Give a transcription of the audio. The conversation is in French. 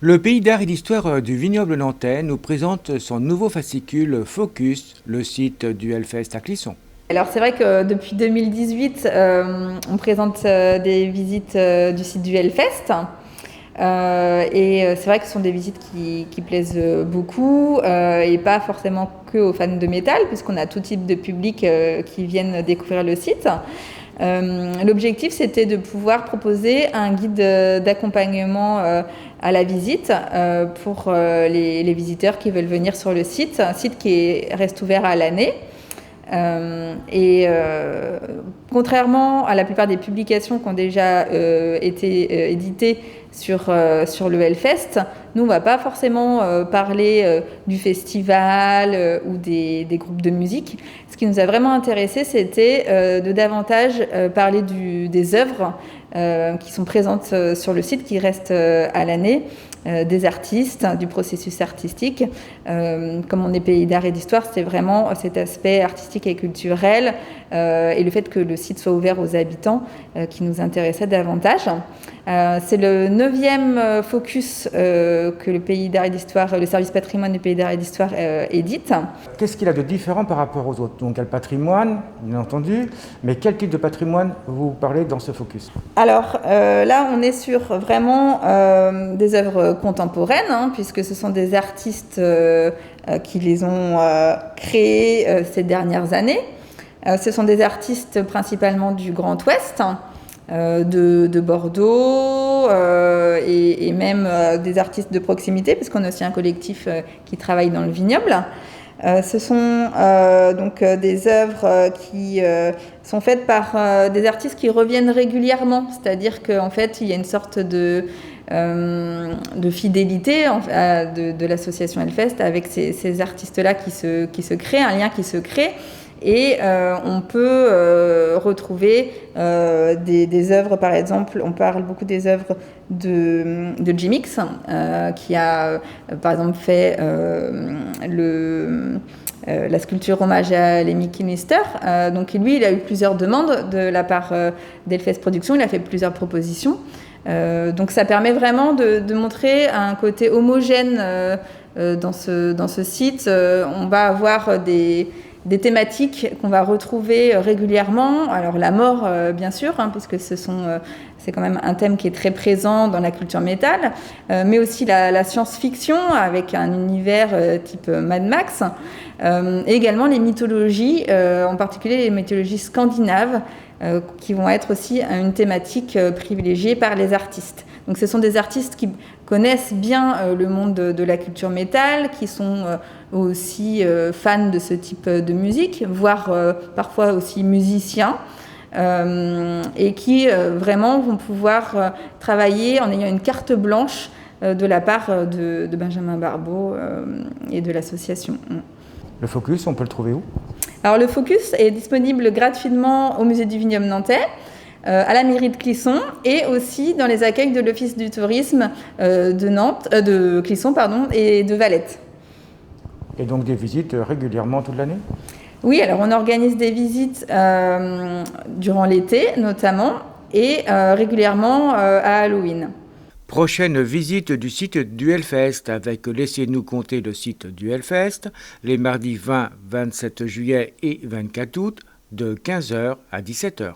Le pays d'art et d'histoire du vignoble nantais nous présente son nouveau fascicule Focus, le site du Hellfest à Clisson. Alors c'est vrai que depuis 2018, on présente des visites du site du Hellfest. C'est vrai que ce sont des visites qui plaisent beaucoup et pas forcément que aux fans de métal, puisqu'on a tout type de public qui viennent découvrir le site. L'objectif, c'était de pouvoir proposer un guide d'accompagnement à la visite pour les visiteurs qui veulent venir sur le site, un site qui reste ouvert à l'année. Contrairement à la plupart des publications qui ont déjà été éditées sur le Hellfest, nous on ne va pas forcément parler du festival ou des groupes de musique. Ce qui nous a vraiment intéressé, c'était de davantage parler des œuvres qui sont présentes sur le site, qui restent à l'année, des artistes, du processus artistique. Comme on est pays d'art et d'histoire, c'est vraiment cet aspect artistique et culturel et le fait que le site soit ouvert aux habitants qui nous intéressait davantage. C'est le 9e focus que le pays d'art et d'histoire, le service patrimoine du pays d'art et d'histoire édite. Qu'est-ce qu'il a de différent par rapport aux autres? Donc il y a le patrimoine, bien entendu, mais quel type de patrimoine vous parlez dans ce focus? Alors là, on est sur vraiment des œuvres contemporaines, puisque ce sont des artistes qui les ont créées ces dernières années. Ce sont des artistes principalement du Grand Ouest, de Bordeaux et même des artistes de proximité, parce qu'on a aussi un collectif qui travaille dans le vignoble. Ce sont donc des œuvres qui sont faites par des artistes qui reviennent régulièrement, c'est-à-dire qu'en fait il y a une sorte de fidélité de l'association Hellfest avec ces artistes-là qui se créent, un lien qui se crée. Et on peut retrouver des œuvres, par exemple, on parle beaucoup des œuvres de Jim X, qui a par exemple fait la sculpture hommage à Lemmy Kilmister. Donc lui, il a eu plusieurs demandes de la part d'Hellfest Productions, il a fait plusieurs propositions. Donc ça permet vraiment de montrer un côté homogène dans ce site. On va avoir des thématiques qu'on va retrouver régulièrement. Alors la mort, bien sûr, puisque c'est quand même un thème qui est très présent dans la culture métal, mais aussi la science-fiction avec un univers type Mad Max, et également les mythologies, en particulier les mythologies scandinaves, qui vont être aussi une thématique privilégiée par les artistes. Donc ce sont des artistes qui connaissent bien le monde de la culture métal, qui sont aussi fans de ce type de musique, voire parfois aussi musiciens, et qui vraiment vont pouvoir travailler en ayant une carte blanche de la part de Benjamin Barbeau et de l'association. Le focus, on peut le trouver où? Alors le focus est disponible gratuitement au musée du vignoble nantais, à la mairie de Clisson et aussi dans les accueils de l'office du tourisme de Clisson et de Valette. Et donc des visites régulièrement toute l'année? Oui, alors on organise des visites durant l'été notamment et régulièrement à Halloween. Prochaine visite du site du Hellfest avec Laissez-nous compter le site du Hellfest, les mardis 20, 27 juillet et 24 août de 15h à 17h.